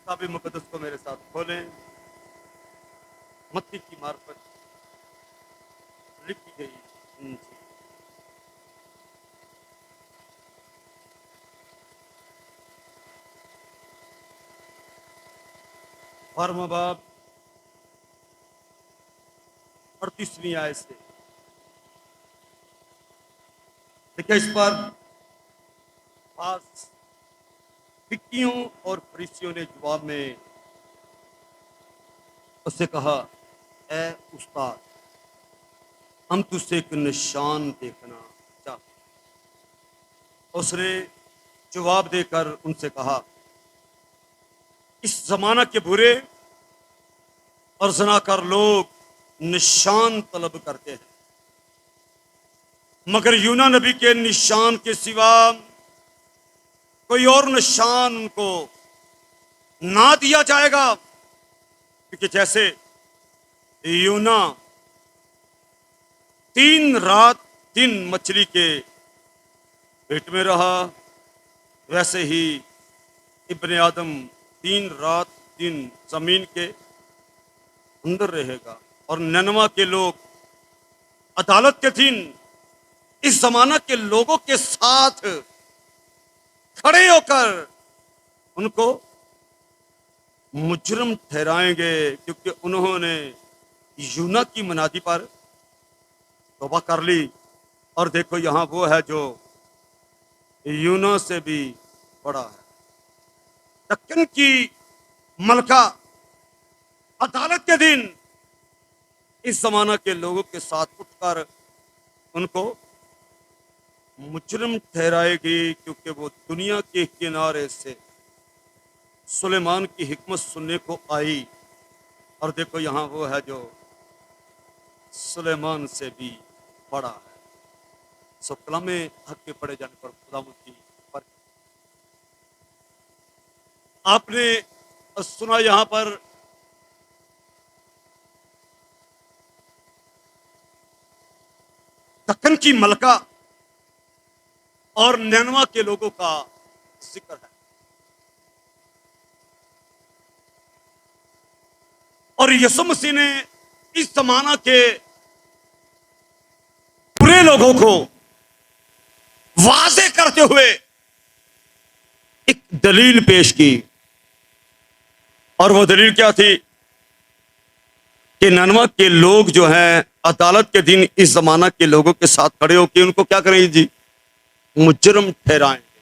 किताब मुकद्दस को मेरे साथ खोलें। मत्ती की मार्फत लिखी गई इंजील। बारहवां बाब 38वीं आयत से देखिए, इस पर पास फिक्कियों और फरीसियों ने जवाब में उससे कहा, ए उस्ताद, हम तुझसे एक निशान देखना चाहते। उसने जवाब देकर उनसे कहा, इस जमाना के बुरे और जनाकार लोग निशान तलब करते हैं, मगर यूना नबी के निशान के सिवा कोई और निशान उनको ना दिया जाएगा, क्योंकि जैसे यूना 3 रात 3 मछली के पेट में रहा, वैसे ही इब्ने आदम 3 रात 3 जमीन के अंदर रहेगा। और ननवा के लोग अदालत के दिन इस जमाना के लोगों के साथ खड़े होकर उनको मुजरिम ठहराएंगे, क्योंकि उन्होंने यूना की मनादी पर तौबा कर ली। और देखो, यहां वो है जो यूना से भी बड़ा है। दक्कन की मलका अदालत के दिन इस जमाना के लोगों के साथ उठकर उनको मुजरिम ठहराएगी, क्योंकि वो दुनिया के किनारे से सुलेमान की हिकमत सुनने को आई। और देखो, यहां वो है जो सुलेमान से भी बड़ा है। सो कलामे हक के पढ़े जाने पर खुदावंद की बरकत। आपने सुना यहां पर दक्कन की मलका और नैनवा के लोगों का जिक्र है। और यीशु मसीह ने इस जमाना के बुरे लोगों को वाजे करते हुए एक दलील पेश की। और वो दलील क्या थी कि ननवा के लोग जो हैं अदालत के दिन इस जमाना के लोगों के साथ खड़े होकर उनको क्या करेंगे जी? मुजरिम ठहराएंगे।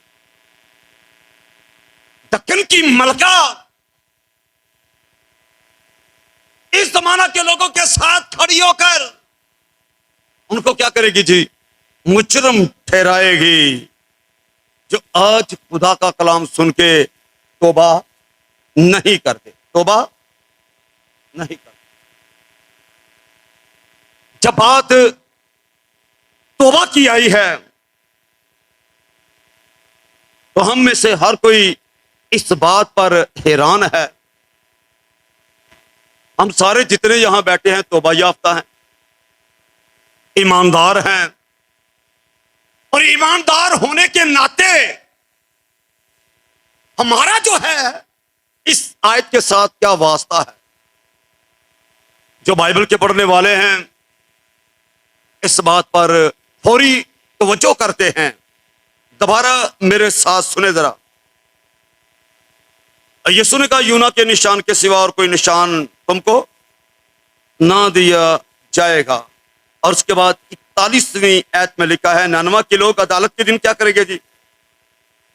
दक्कन की मलका इस जमाना के लोगों के साथ खड़ी होकर उनको क्या करेगी जी? मुजरिम ठहराएगी, जो आज खुदा का कलाम सुन के तौबा नहीं करते। तौबा नहीं करते। जब बात तौबा की आई है तो हम में से हर कोई इस बात पर हैरान है। हम सारे जितने यहां बैठे हैं तौबा याफ्ता हैं, ईमानदार हैं। और ईमानदार होने के नाते हमारा जो है इस आयत के साथ क्या वास्ता है? जो बाइबल के पढ़ने वाले हैं इस बात पर फौरी तवज्जो करते हैं। दोबारा मेरे साथ सुने जरा। यीशु ने कहा, यूना के निशान के सिवा और कोई निशान तुमको ना दिया जाएगा। और उसके बाद 41वीं आयत में लिखा है, ननवा के लोग अदालत के दिन क्या करेंगे जी?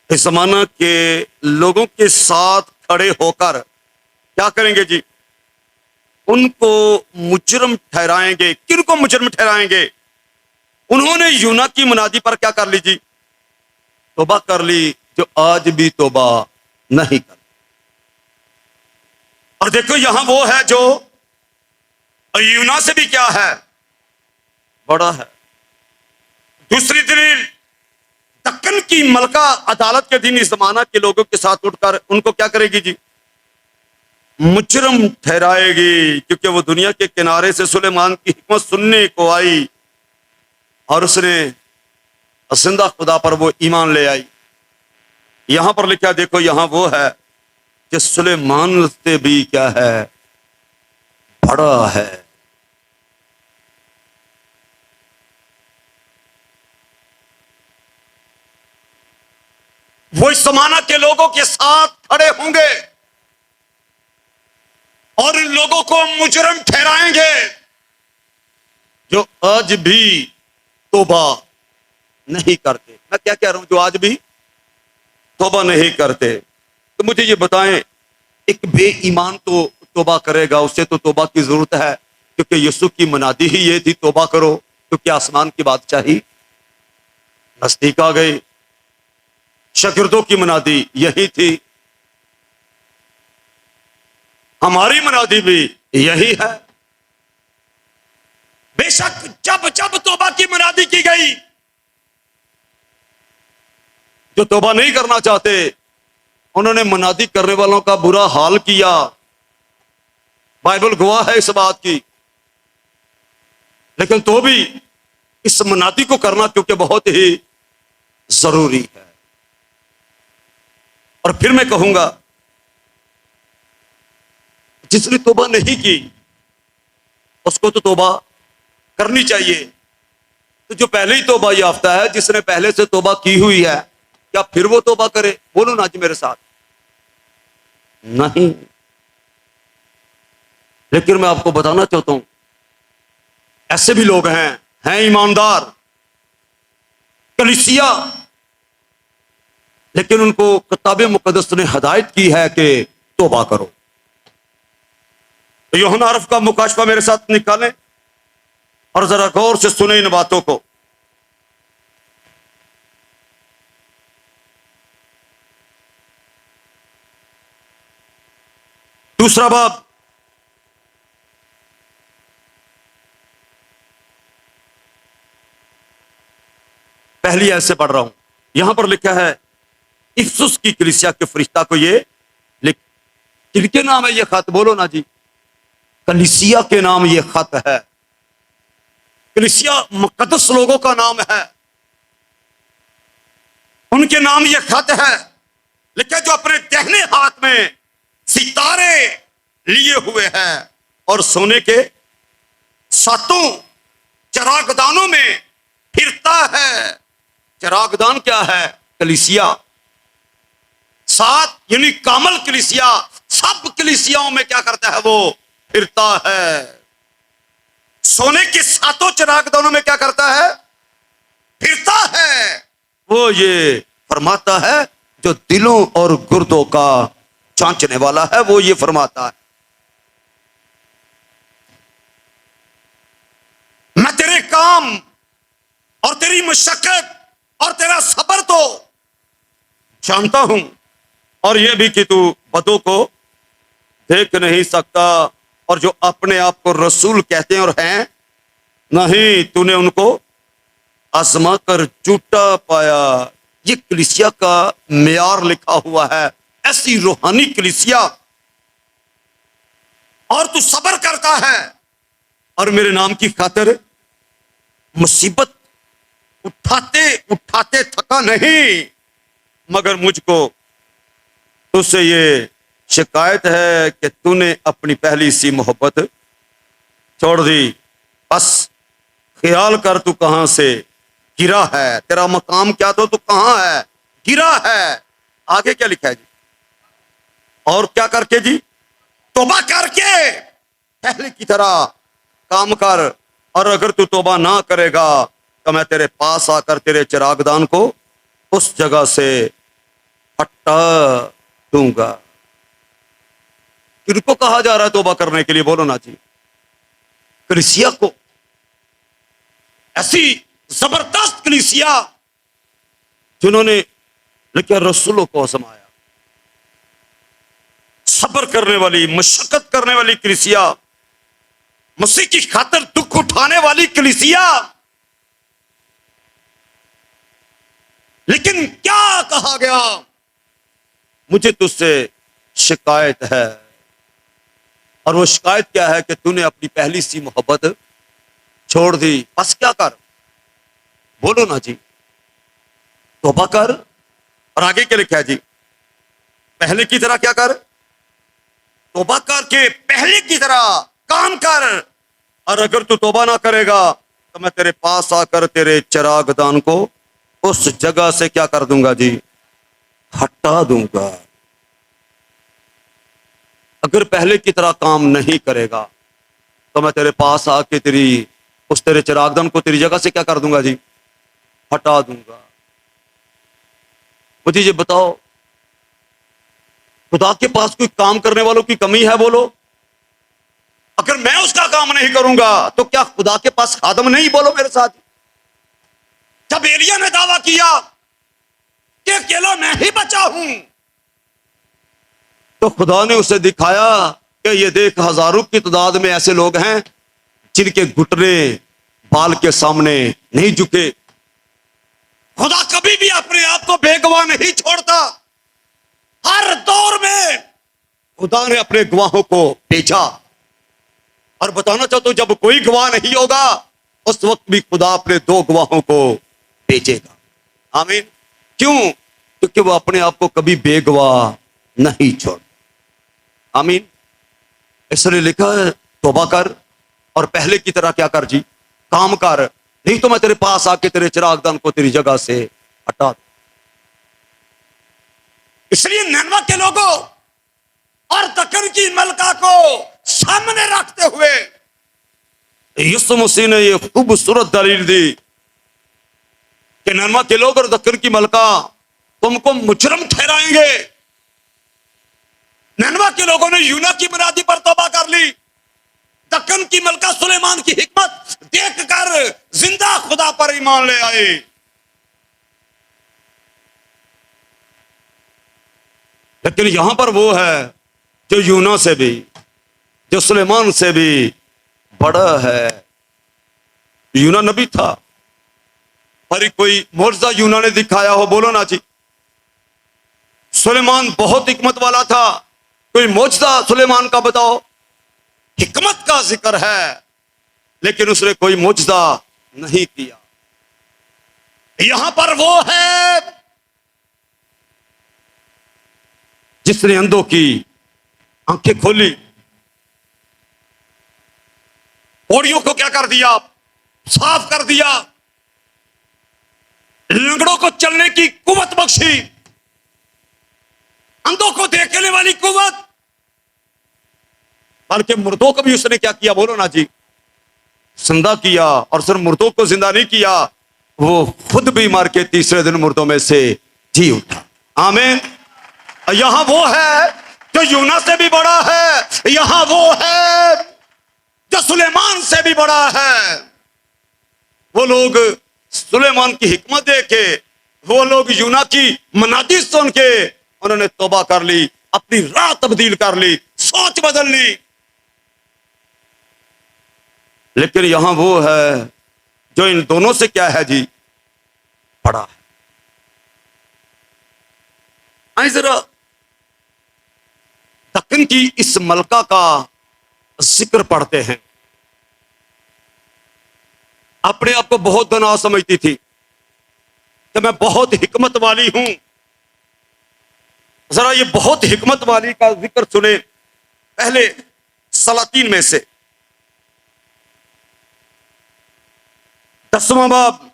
इस जमाना के लोगों के साथ खड़े होकर क्या करेंगे जी? उनको मुजरिम ठहराएंगे। किनको मुजरिम ठहराएंगे? उन्होंने यूना की मुनादी पर क्या कर ली जी? तौबा कर ली, जो आज भी तौबा नहीं कर। और देखो, यहां वो है जो यूना से भी क्या है? बड़ा है। दूसरी दलील, दक्कन की मलका अदालत के दिन इस जमाना के लोगों के साथ उठकर उनको क्या करेगी जी? मुजरिम ठहराएगी, क्योंकि वो दुनिया के किनारे से सुलेमान की हिकमत सुनने को आई और उसने जिंदा खुदा पर वो ईमान ले आई। यहां पर लिखा, देखो, यहां वो है कि सुलेमान से भी क्या है, बड़ा है। वो इस जमाना के लोगों के साथ खड़े होंगे और इन लोगों को मुजरिम ठहराएंगे जो आज भी तौबा नहीं करते। मैं क्या कह रहा हूं, जो आज भी तौबा नहीं करते। तो मुझे ये बताएं, एक बेईमान तो तौबा करेगा, उसे तो तौबा की जरूरत है, क्योंकि यीशु की मनादी ही ये थी, तौबा करो, क्योंकि आसमान की बादशाही नजदीक आ गई। शागिर्दों की मनादी यही थी, हमारी मनादी भी यही है। बेशक जब जब तौबा की मनादी की गई, जो तौबा नहीं करना चाहते उन्होंने मनादी करने वालों का बुरा हाल किया। बाइबल गवाह है इस बात की। लेकिन तो भी इस मनादी को करना क्योंकि बहुत ही जरूरी है। और फिर मैं कहूंगा, जिसने तौबा नहीं की उसको तो तौबा करनी चाहिए। तो जो पहले ही तौबा याफ्ता है, जिसने पहले से तौबा की हुई है, क्या फिर वो तौबा करे? बोलो ना जी मेरे साथ। नहीं। लेकिन मैं आपको बताना चाहता हूं, ऐसे भी लोग हैं ईमानदार, कलीसिया, लेकिन उनको किताब मुकद्दस ने हदायत की है कि तौबा करो। तो यूहन्ना अरफ का मुकाशफा मेरे साथ निकालें और जरा गौर से सुने इन बातों को। दूसरा बाब, पहली ऐसे पढ़ रहा हूं, यहां पर लिखा है इफसुस की कलीसिया के फरिश्ता को ये लिख। किनके नाम है ये खत? बोलो ना जी। कलीसिया के नाम ये खत है। कलीसिया मुकद्दस लोगों का नाम है, उनके नाम ये खत है। लिखा जो अपने दाहिने हाथ में सितारे लिए हुए हैं और सोने के सातों चरागदानों में फिरता है। चरागदान क्या है? कलीसिया। सात यानी कामल कलीसिया, सब कलीसियाओं में क्या करता है? वो फिरता है। सोने के सातों चरागदानों में क्या करता है? फिरता है। वो ये फरमाता है, जो दिलों और गुर्दों का जांचने वाला है, वो ये फरमाता है, मैं तेरे काम और तेरी मशक्कत और तेरा सब्र तो जानता हूं, और यह भी कि तू बदों को देख नहीं सकता, और जो अपने आप को रसूल कहते हैं और हैं नहीं, तूने उनको आजमा कर झूठा पाया। ये कलीसिया का मेयार लिखा हुआ है, ऐसी रूहानी कलीसिया। और तू सब्र करता है और मेरे नाम की खातिर मुसीबत उठाते उठाते थका नहीं, मगर मुझको तुझसे ये शिकायत है कि तूने अपनी पहली सी मोहब्बत छोड़ दी। बस ख्याल कर तू कहां से गिरा है, तेरा मकाम क्या था, तू कहां है गिरा है। आगे क्या लिखा है जी? और क्या करके जी? तौबा करके पहले की तरह काम कर, और अगर तू तौबा ना करेगा तो मैं तेरे पास आकर तेरे चिरागदान को उस जगह से हटा दूंगा। किनको कहा जा रहा है तौबा करने के लिए? बोलो ना जी। कलीसिया को। ऐसी जबरदस्त कलीसिया जिन्होंने लेकिन रसूलों को आजमाया, सब्र करने वाली, मशक्कत करने वाली कलीसिया, मसीह की खातिर दुख उठाने वाली कलीसिया। लेकिन क्या कहा गया? मुझे तुझसे शिकायत है। और वो शिकायत क्या है? कि तूने अपनी पहली सी मोहब्बत छोड़ दी। बस क्या कर? बोलो ना जी। तौबा कर। और आगे क्या लिखा है जी? पहले की तरह क्या कर? तौबा करके पहले की तरह काम कर, और अगर तू तौबा ना करेगा तो मैं तेरे पास आकर तेरे चिरागदान को उस जगह से क्या कर दूंगा जी, हटा दूंगा। अगर पहले की तरह काम नहीं करेगा तो मैं तेरे पास आके तेरे चिरागदान को तेरी जगह से क्या कर दूंगा जी, हटा दूंगा। मुझे ये बताओ, खुदा के पास कोई काम करने वालों की कमी है? बोलो। अगर मैं उसका काम नहीं करूंगा तो क्या खुदा के पास खादम नहीं? बोलो मेरे साथ। जब एलिया ने दावा किया कि अकेला मैं ही बचा हूं, तो खुदा ने उसे दिखाया कि ये देख, हजारों की तादाद में ऐसे लोग हैं जिनके घुटने बाल के सामने नहीं झुके। खुदा कभी भी अपने आप को बेगवाह नहीं छोड़ता। हर दौर में खुदा ने अपने गवाहों को भेजा। और बताना चाहता हूं, जब कोई गवाह नहीं होगा उस वक्त भी खुदा अपने 2 गवाहों को भेजेगा। आमीन। क्यों? क्योंकि वो अपने आप को कभी बेगवाह नहीं छोड़। आमीन। इसलिए लिखा है, तौबा कर और पहले की तरह क्या कर जी, काम कर, नहीं तो मैं तेरे पास आके तेरे चिरागदान को तेरी जगह से हटा दूं। इसलिए नैनवा के लोगों और दक्कन की मलका को सामने रखते हुए यीशु मसीह ने यह खूबसूरत दलील दी कि नैनवा के लोग और दक्कन की मलका तुमको मुजरम ठहराएंगे। नैनवा के लोगों ने यूना की बुनियादी पर तौबा कर ली। दक्कन की मलका सुलेमान की हिकमत देखकर जिंदा खुदा पर ईमान ले आए। लेकिन यहां पर वो है जो यूना से भी, जो सुलेमान से भी बड़ा है। यूना नबी था, पर कोई मोर्जा यूना ने दिखाया हो? बोलो ना जी। सुलेमान बहुत हिकमत वाला था, कोई मोजदा सुलेमान का बताओ? हिकमत का जिक्र है लेकिन उसने कोई मोजदा नहीं किया। यहां पर वो है जिसने अंधों की आंखें खोली, कोड़ियों को क्या कर दिया, साफ कर दिया, लंगड़ों को चलने की कुवत बख्शी, अंधों को देखने वाली कुवत, बल्कि मुर्दों को भी उसने क्या किया? बोलो ना जी, जिंदा किया। और सिर्फ मुर्दों को जिंदा नहीं किया, वो खुद भी मर के तीसरे दिन मुर्दों में से जी उठा। आमीन। यहां वो है जो यूना से भी बड़ा है, यहां वो है जो सुलेमान से भी बड़ा है। वो लोग सुलेमान की हिकमत देखे, वो लोग यूना की मनादी सुन के उन्होंने तौबा कर ली, अपनी राह तब्दील कर ली, सोच बदल ली। लेकिन यहां वो है जो इन दोनों से क्या है जी, बड़ा है। आइए जरा दक्कन की इस मलका का जिक्र पढ़ते हैं। अपने आप को बहुत धनवान समझती थी कि मैं बहुत हिकमत वाली हूं। जरा ये बहुत हिकमत वाली का जिक्र सुने। पहले सलातीन में से 10वां बाब,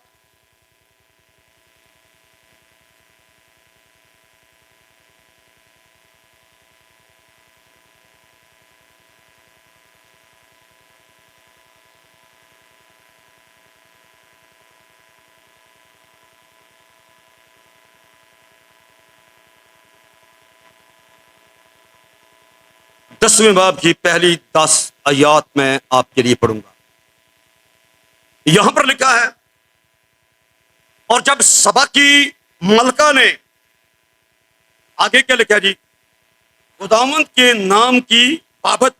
दसवें बाब की पहली 10 आयात में आपके लिए पढ़ूंगा। यहां पर लिखा है, और जब सबा की मलका ने, आगे क्या लिखा है जी, खुदावंद के नाम की बाबत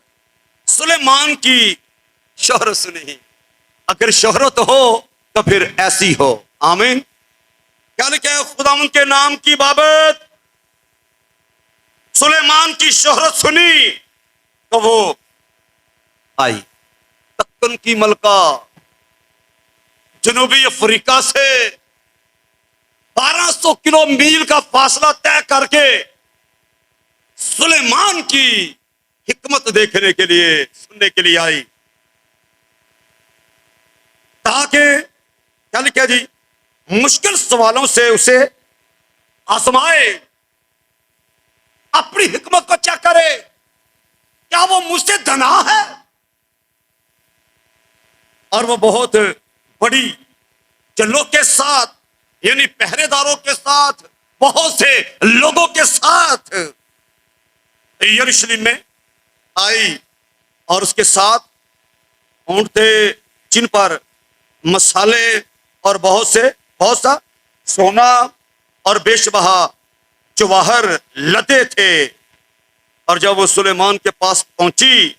सुलेमान की शोहरत सुनी। अगर शोहरत हो तो फिर ऐसी हो। आमीन। क्या लिखा है? खुदावंद के नाम की बाबत सुलेमान की शोहरत सुनी तो वो आई। दक्कन की मलका जनूबी अफ्रीका से 1200 किलो मील का फासला तय करके सुलेमान की हिकमत देखने के लिए, सुनने के लिए आई, ताकि क्या लिखा जी, मुश्किल सवालों से उसे आजमाए, अपनी हिकमत को चेक करे, क्या वो मुझसे धना है। और वो बहुत बड़ी जल्लों के साथ, यानी पहरेदारों के साथ, बहुत से लोगों के साथ यरूशलेम में आई, और उसके साथ ऊंट थे जिन पर मसाले और बहुत सा सोना और बेशबहा जवाहर लदे थे। और जब वो सुलेमान के पास पहुंची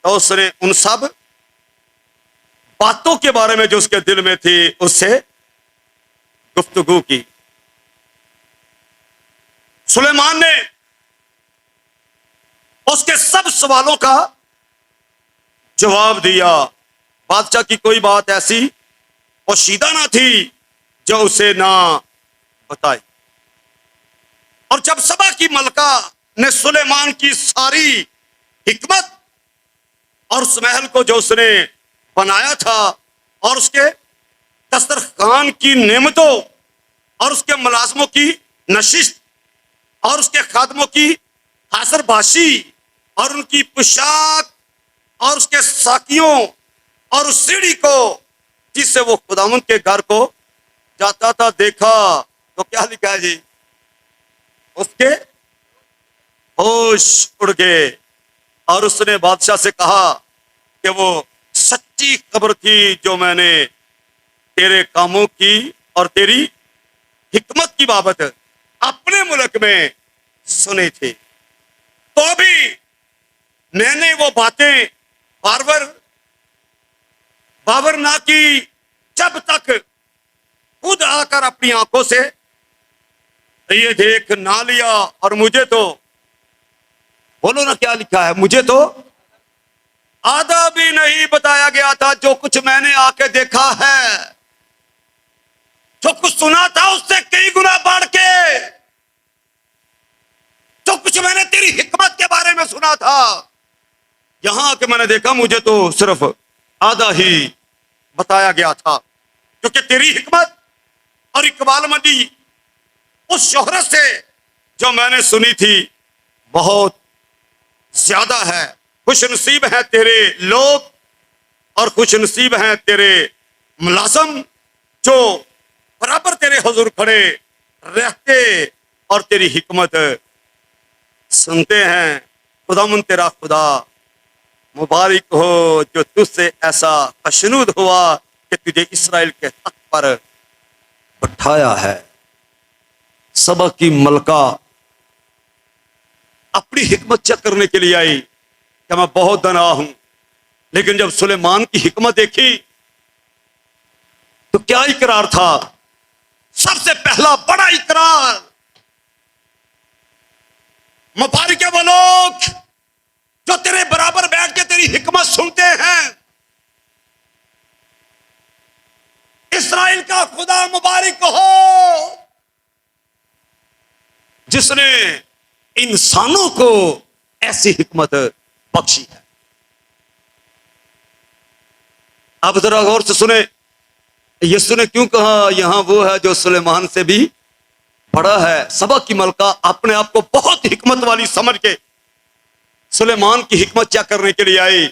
तो उसने उन सब बातों के बारे में जो उसके दिल में थी उससे गुफ्तगू की। सुलेमान ने उसके सब सवालों का जवाब दिया। बादशाह की कोई बात ऐसी पोशीदा ना थी जो उसे ना बताई। और जब सभा की मलका ने सुलेमान की सारी हिकमत और उस महल को जो उसने बनाया था और उसके दस्तरखान की नेमतों और उसके मुलाजमों की नशिस्त और उसके खादमों की हासरबाशी और उनकी पोशाक और उसके साकियों और उस सीढ़ी को जिससे वो खुदावंद के घर को जाता था देखा, तो क्या लिखा है जी, उसके होश उड़ गए। और उसने बादशाह से कहा कि वो सच्ची खबर थी जो मैंने तेरे कामों की और तेरी हिकमत की बाबत अपने मुल्क में सुनी थी। तो भी मैंने वो बातें बावर ना की जब तक खुद आकर अपनी आंखों से ये देख ना लिया। और मुझे तो, बोलो ना क्या लिखा है, मुझे तो आधा भी नहीं बताया गया था जो कुछ मैंने आके देखा है। जो कुछ सुना था उससे कई गुना बढ़ के जो कुछ मैंने तेरी हिकमत के बारे में सुना था, यहां आके मैंने देखा मुझे तो सिर्फ आधा ही बताया गया था। क्योंकि तेरी हिकमत और इकबालमंदी उस शोहरत से जो मैंने सुनी थी बहुत ज्यादा है। खुशनसीब हैं तेरे लोग और खुशनसीब हैं तेरे मुलाजम जो बराबर तेरे हुजूर खड़े रहते और तेरी हिकमत सुनते हैं। खुदामुन तेरा खुदा मुबारक हो जो तुझसे ऐसा खुशनूद हुआ कि तुझे इस्राएल के तख्त पर बैठाया है। सभा की मलका अपनी हिकमत चेक करने के लिए आई कि मैं बहुत धना हूं, लेकिन जब सुलेमान की हिकमत देखी तो क्या इकरार था? सबसे पहला बड़ा इकरार, मुबारक है वो लोग जो तेरे बराबर बैठ के तेरी हिकमत सुनते हैं। इस्राएल का खुदा मुबारक हो जिसने इंसानों को ऐसी हिकमत बख्शी है। अब जरा गौर से सुने, यीशु ने क्यों कहा यहां वो है जो सुलेमान से भी बड़ा है। सभा की मलका अपने आप को बहुत हिकमत वाली समझ के सुलेमान की हिकमत चेक करने के लिए आई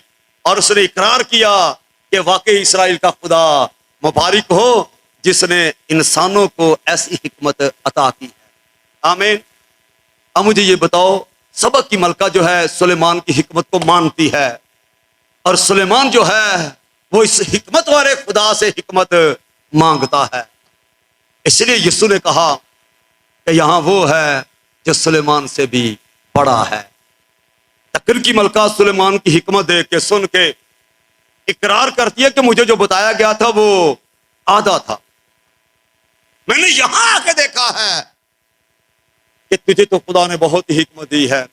और उसने इकरार किया कि वाकई इस्राएल का खुदा मुबारक हो जिसने इंसानों को ऐसी हिकमत अता की है। आमीन। अब मुझे ये बताओ, सभा की मलका जो है सुलेमान की हिकमत को मानती है और सुलेमान जो है वो इस हिकमत वाले खुदा से हिकमत मांगता है। इसलिए यीशु ने कहा कि यहां वो है जो सुलेमान से भी बड़ा है। तकर की मलका सुलेमान की हिकमत देख के सुन के इकरार करती है कि मुझे जो बताया गया था वो आधा था। मैंने यहां आके देखा है कि तुझे तो खुदा ने बहुत ही हिकमत दी है।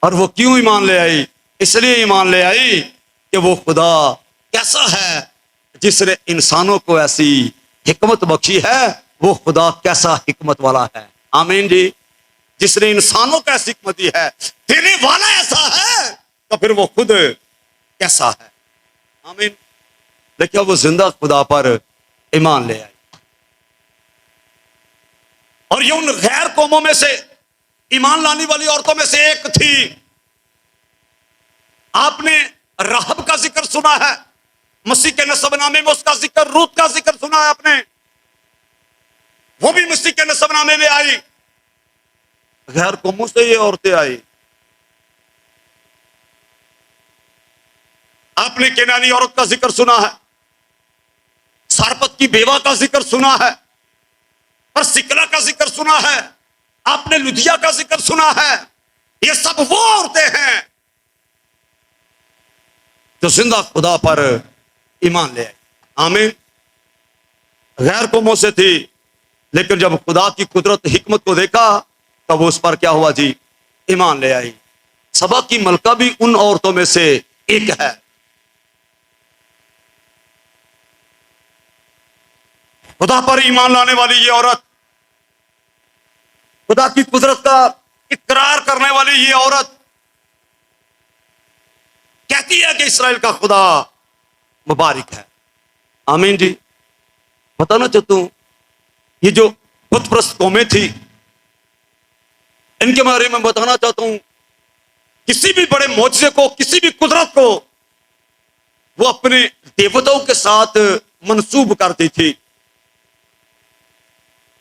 और वो क्यों ईमान ले आई? इसलिए ईमान ले आई कि वो खुदा कैसा है जिसने इंसानों को ऐसी हिकमत बख्शी है। वो खुदा कैसा हिकमत वाला है। आमीन जी। जिसने इंसानों को ऐसी हिकमत दी है, देने वाला ऐसा है फिर वो खुद कैसा है। आमीन। देखिए वो जिंदा खुदा पर ईमान ले आई और ये उन गैर कौमों में से ईमान लाने वाली औरतों में से एक थी। आपने राहब का जिक्र सुना है, मसीह के नसबनामे में उसका जिक्र, रूत का जिक्र सुना है आपने, वो भी मसीह के नसबनामे में आई। गैर कौमों से ये औरतें आई। आपने केनानी औरत का जिक्र सुना है, सारपत की बेवा का जिक्र सुना है, और सिकला का जिक्र सुना है, आपने लुधिया का जिक्र सुना है। ये सब वो औरतें हैं जो जिंदा खुदा पर ईमान ले आई। आमीन। गैर कौमों से थी, लेकिन जब खुदा की कुदरत हिकमत को देखा तब वो उस पर क्या हुआ जी, ईमान ले आई। सबा की मलका भी उन औरतों में से एक है। खुदा पर ईमान लाने वाली ये औरत, खुदा की कुदरत का इकरार करने वाली ये औरत कहती है कि इस्राएल का खुदा मुबारक है। आमीन जी। बताना चाहता हूं, ये जो बुतप्रस्त कौमें थी, इनके बारे में बताना चाहता हूं, किसी भी बड़े मोजज़े को, किसी भी कुदरत को वो अपने देवताओं के साथ मंसूब करती थी।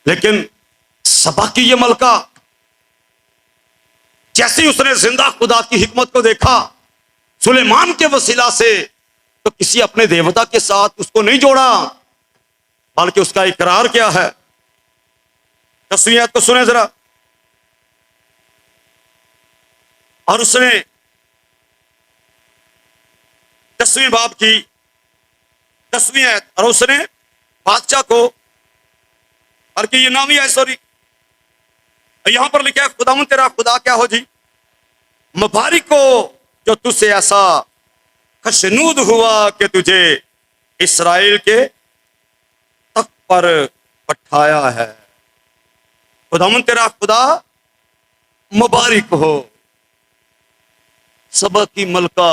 लेकिन सबा की ये मलका, जैसे उसने जिंदा खुदा की हिकमत को देखा सुलेमान के वसीला से, तो किसी अपने देवता के साथ उसको नहीं जोड़ा, बल्कि उसका इकरार क्या है। 10वीं आयत को सुने जरा। और उसने 10वीं बाब की 10वीं आयत, और उसने बादशाह को, बल्कि ये नाम ही है, सॉरी, यहां पर लिखा है खुदावन तेरा खुदा क्या हो जी, मुबारक को जो तुझसे ऐसा खुशनूद हुआ कि तुझे इस्राएल के तख्त पर बैठाया है। खुदावन तेरा खुदा मुबारक हो। सबा की मलका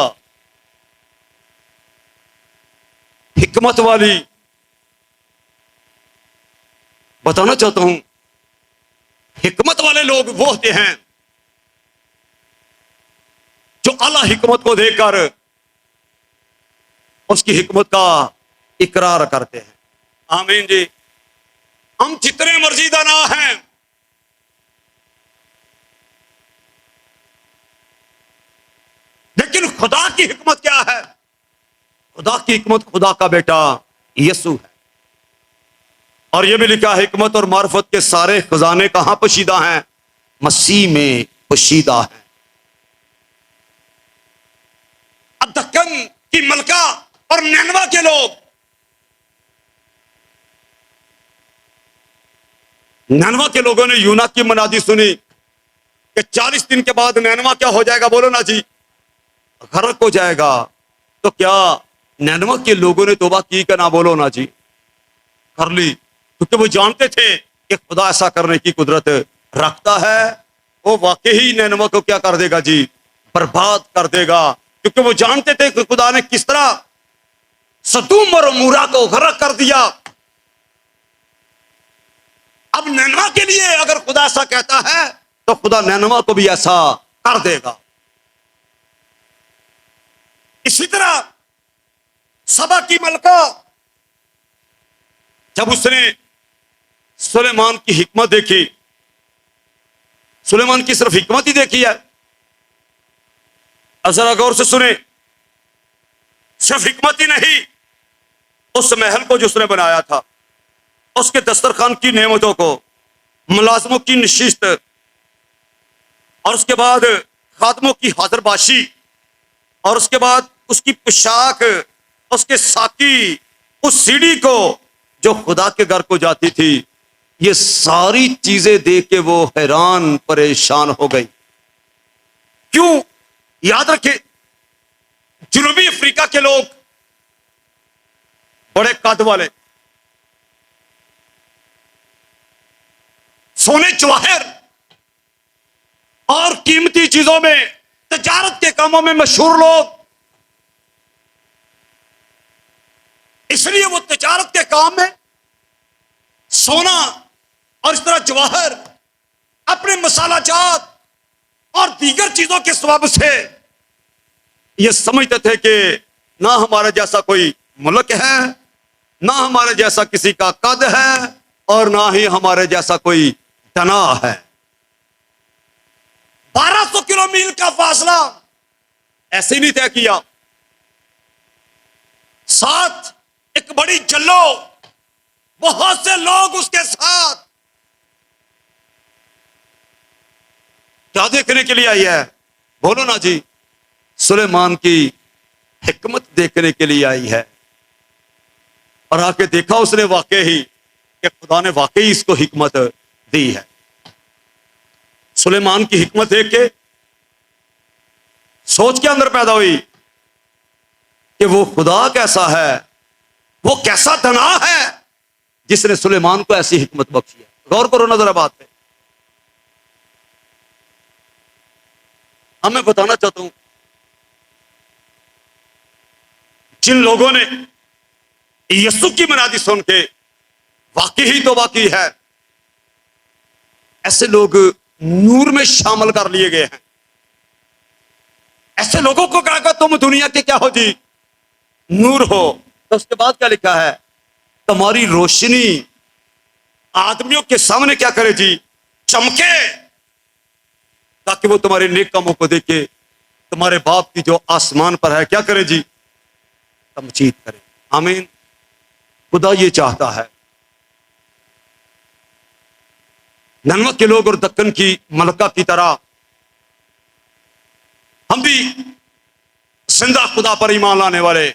हिकमत वाली। बताना चाहता हूं, हिकमत वाले लोग वो होते हैं जो अल्लाह हिकमत को देखकर उसकी हिकमत का इकरार करते हैं। आमीन जी। हम जितने मर्जीदा ना हैं, लेकिन खुदा की हिकमत क्या है? खुदा की हिकमत खुदा का बेटा यीशु है। और यह भी लिखा है हिकमत और मार्फत के सारे खजाने कहां पोशीदा हैं? मसीह में पोशीदा है। अब दक्कन की मलका और नैनवा के लोग, नैनवा के लोगों ने यूना की मनादी सुनी कि 40 दिन के बाद नैनवा क्या हो जाएगा? बोलो ना जी, गर्क हो जाएगा। तो क्या नैनवा के लोगों ने तौबा की कि ना? बोलो ना जी, कर ली, क्योंकि वो जानते थे कि खुदा ऐसा करने की कुदरत रखता है। वो वाकई ही नैनवा को क्या कर देगा जी? बर्बाद कर देगा, क्योंकि वो जानते थे कि खुदा ने किस तरह सदूम और मूरा को गर्क कर दिया। अब नैनवा के लिए अगर खुदा ऐसा कहता है तो खुदा नैनवा को भी ऐसा कर देगा। इसी तरह सबा की मलका, जब उसने सुलेमान की हिकमत देखी, सुलेमान की सिर्फ हिकमत ही देखी है, जरा गौर से सुने, सिर्फ हिकमत ही नहीं, उस महल को जो उसने बनाया था, उसके दस्तरखान की नेमतों को, मुलाजमों की नशिस्त, और उसके बाद खादमों की हाजिरबाशी, और उसके बाद उसकी पोशाक, उसके साकी, उस सीढ़ी को जो खुदा के घर को जाती थी, ये सारी चीजें देख के वो हैरान परेशान हो गई। क्यों? याद रखें, जनूबी अफ्रीका के लोग बड़े कद वाले, सोने जवाहर और कीमती चीजों में तजारत के कामों में मशहूर लोग, इसलिए वो तजारत के काम में सोना और इस तरह जवाहर, अपने मसाला जात और दीगर चीजों के सबब से ये समझते थे कि ना हमारे जैसा कोई मुल्क है, ना हमारे जैसा किसी का कद है, और ना ही हमारे जैसा कोई तना है। 1200 किलो मील का फासला ऐसे ही नहीं तय किया। साथ एक बड़ी जल्लो, बहुत से लोग उसके साथ, क्या देखने के लिए आई है? बोलो ना जी। सुलेमान की हिकमत देखने के लिए आई है। और आके देखा उसने वाकई ही कि खुदा ने वाकई इसको हिकमत दी है। सुलेमान की हिकमत देख के सोच के अंदर पैदा हुई कि वो खुदा कैसा है, वो कैसा तना है जिसने सुलेमान को ऐसी हिकमत बख्शी है। गौर करो ना जरा बात पे। मैं बताना चाहता हूं, जिन लोगों ने यीशु की मनादी सुन के वाकई ही तो वाकई है, ऐसे लोग नूर में शामिल कर लिए गए हैं। ऐसे लोगों को कहा तुम दुनिया के क्या हो जी, नूर हो। तो उसके बाद क्या लिखा है? तुम्हारी रोशनी आदमियों के सामने क्या करे जी, चमके, ताकि वो तुम्हारे नेक कामों को देखे, तुम्हारे बाप की जो आसमान पर है क्या करे जी, तमजीद करे। आमीन। खुदा ये चाहता है नन्वा के लोग और दक्कन की मलका की तरह हम भी जिंदा खुदा पर ईमान लाने वाले,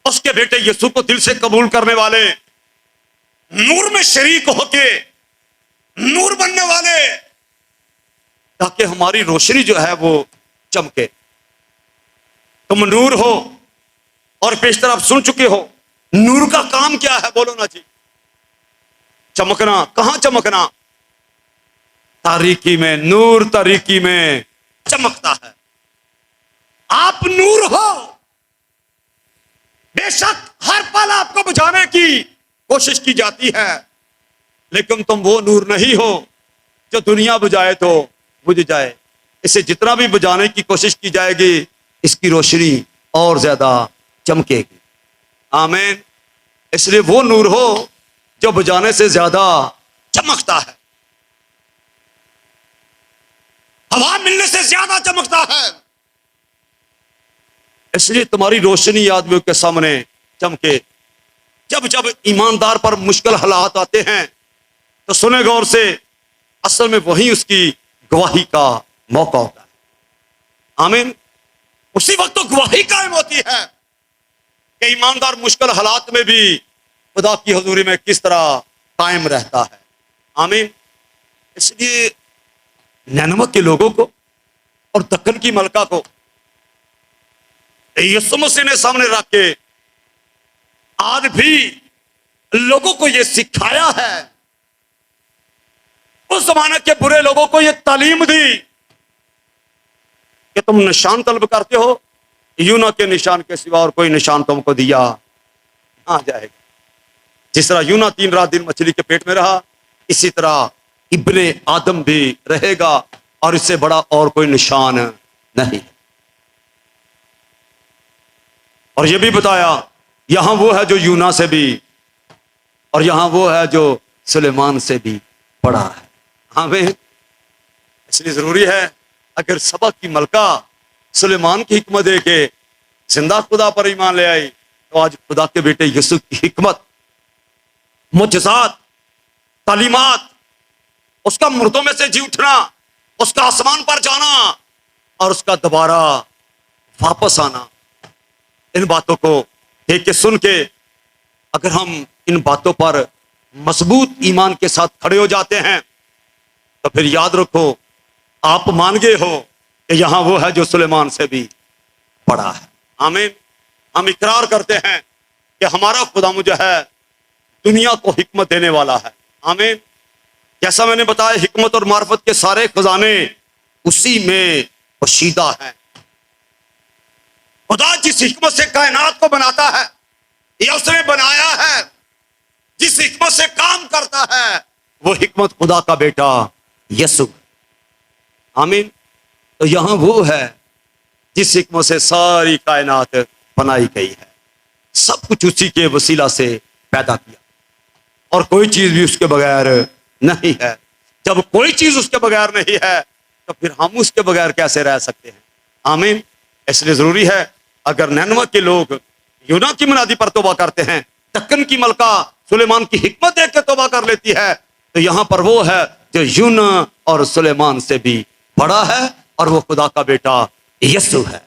उसके बेटे यीशु को दिल से कबूल करने वाले, नूर में शरीक होके नूर बनने वाले, ताकि हमारी रोशनी जो है वो चमके। तुम नूर हो और पेशतर आप सुन चुके हो। नूर का काम क्या है? बोलो ना जी। चमकना। कहां चमकना? तारीकी में। नूर तारीकी में चमकता है। आप नूर हो। बेशक हर पल आपको बुझाने की कोशिश की जाती है, लेकिन तुम वो नूर नहीं हो जो दुनिया बुझाए तो बुझ जाए। इसे जितना भी बुझाने की कोशिश की जाएगी, इसकी रोशनी और ज्यादा चमकेगी। आमीन। इसलिए वो नूर हो जो बुझाने से ज्यादा चमकता है, हवा मिलने से ज्यादा चमकता है। इसलिए तुम्हारी रोशनी आदमियों के सामने चमके। जब जब ईमानदार पर मुश्किल हालात आते हैं तो सुने गौर से, असल में वही उसकी गवाही का मौका होता है। आमीन। उसी वक्त तो गवाही कायम होती है कि ईमानदार मुश्किल हालात में भी खुदा की हुजूरी में किस तरह कायम रहता है। आमीन। इसलिए नैनवा के लोगों को और दक्कन की मलका को यीशु मसीह ने सामने रख के आज भी लोगों को यह सिखाया है। उस जमाने के बुरे लोगों को यह तालीम दी कि तुम निशान तलब करते हो, यूना के निशान के सिवा और कोई निशान तुमको दिया आ जाएगा। जिस तरह यूना 3 रात दिन मछली के पेट में रहा, इसी तरह इब्ने आदम भी रहेगा, और इससे बड़ा और कोई निशान नहीं। और यह भी बताया यहां वो है जो यूना से भी, और यहां वो है जो सुलेमान से भी बड़ा है। आमीन। इसलिए जरूरी है, अगर सबक की मलका सुलेमान की हिकमत दे के जिंदा खुदा पर ईमान ले आई, तो आज खुदा के बेटे यीशु की हिकमत, मुजज़ात, तालीमात, उसका मुर्दों में से जी उठना, उसका आसमान पर जाना और उसका दोबारा वापस आना, इन बातों को देख के सुन के अगर हम इन बातों पर मजबूत ईमान के साथ खड़े हो जाते हैं, तो फिर याद रखो आप मान गए हो कि यहां वो है जो सुलेमान से भी बड़ा है। आमीन। हम इकरार करते हैं कि हमारा खुदा मुझे है दुनिया को हिकमत देने वाला है। आमीन। जैसा मैंने बताया, हिकमत और मार्फत के सारे खजाने उसी में पोशीदा हैं। जिस हिकमत से कायनात को बनाता है या उसने बनाया है, जिस हिकमत से काम करता है, वो हिकमत खुदा का बेटा यसु। आमीन। तो यहां वो है जिस हिकमत से सारी कायनात बनाई गई है, सब कुछ उसी के वसीला से पैदा किया और कोई चीज भी उसके बगैर नहीं है। जब कोई चीज उसके बगैर नहीं है तो फिर हम उसके बगैर कैसे रह सकते हैं। आमीन। इसलिए जरूरी है, अगर नैनवा के लोग यूना की मुनादी पर तौबा करते हैं, दक्कन की मलका सुलेमान की हिकमत देख के तौबा कर लेती है, तो यहां पर वो है जो यूना और सुलेमान से भी बड़ा है और वो खुदा का बेटा यसु है।